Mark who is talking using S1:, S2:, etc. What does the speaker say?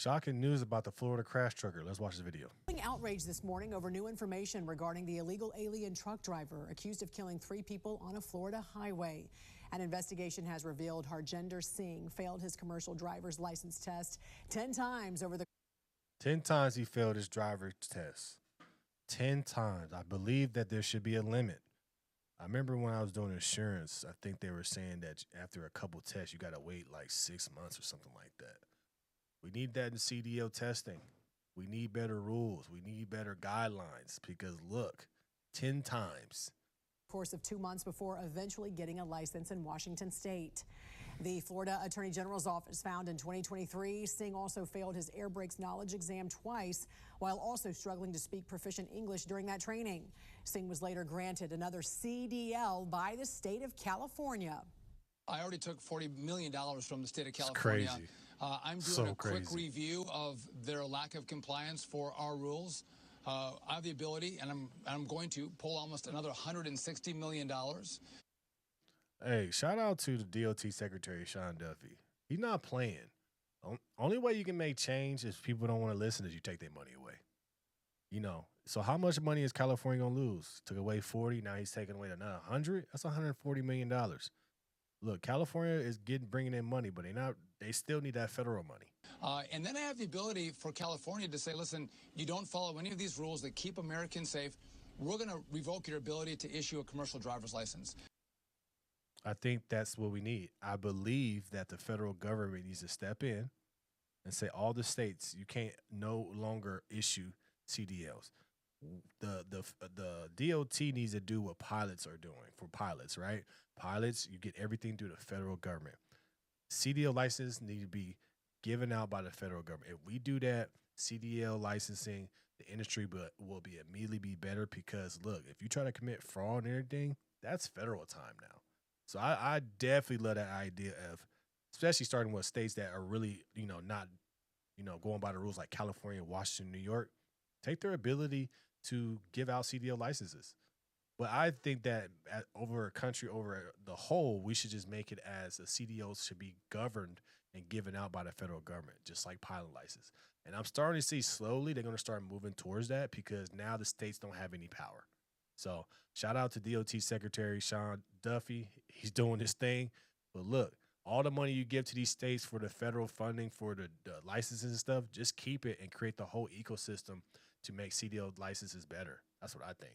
S1: Shocking news about the Florida crash trucker. Let's watch this video.
S2: Outrage this morning over new information regarding the illegal alien truck driver accused of killing 3 people on a Florida highway. An investigation has revealed Harjinder Singh failed his commercial driver's license test 10 times over the
S1: 10 times he failed his driver's test. 10 times. I believe that there should be a limit. I remember when I was doing insurance, I think they were saying that after a couple tests, you got to wait like 6 months or something like that. We need that in CDL testing. We need better rules. We need better guidelines because look, 10 times.
S2: Course of 2 months before eventually getting a license in Washington state. The Florida Attorney General's office found in 2023, Singh also failed his air brakes knowledge exam twice while also struggling to speak proficient English during that training. Singh was later granted another CDL by the state of California.
S3: I already took $40 million from the state of
S1: California.
S3: California. I'm doing a quick review of their lack of compliance for our rules. I have the ability, and I'm going to pull almost another $160 million.
S1: Hey, shout out to the DOT Secretary, Sean Duffy. He's not playing. Only way you can make change is people don't want to listen is you take their money away. You know, so how much money is California going to lose? Took away 40, now he's taking away another 100? That's $140 million. Look, California is bringing in money, but they still need that federal money.
S3: And then I have the ability for California to say, listen, you don't follow any of these rules that keep Americans safe. We're going to revoke your ability to issue a commercial driver's license.
S1: I think that's what we need. I believe that the federal government needs to step in and say all the states, you can't no longer issue CDLs. The DOT needs to do what pilots are doing for pilots, right? Pilots, you get everything through the federal government. CDL license need to be given out by the federal government. If we do that, CDL licensing, the industry will be immediately be better because, look, if you try to commit fraud and everything, that's federal time now. So I definitely love that idea of, especially starting with states that are really, not, going by the rules like California, Washington, New York, take their ability to give out CDL licenses. But I think that over a country, over the whole, we should just make it as a CDLs should be governed and given out by the federal government, just like pilot license. And I'm starting to see slowly they're going to start moving towards that because now the states don't have any power. So shout out to DOT Secretary Sean Duffy. He's doing his thing. But look, all the money you give to these states for the federal funding for the licenses and stuff, just keep it and create the whole ecosystem to make CDL licenses better. That's what I think.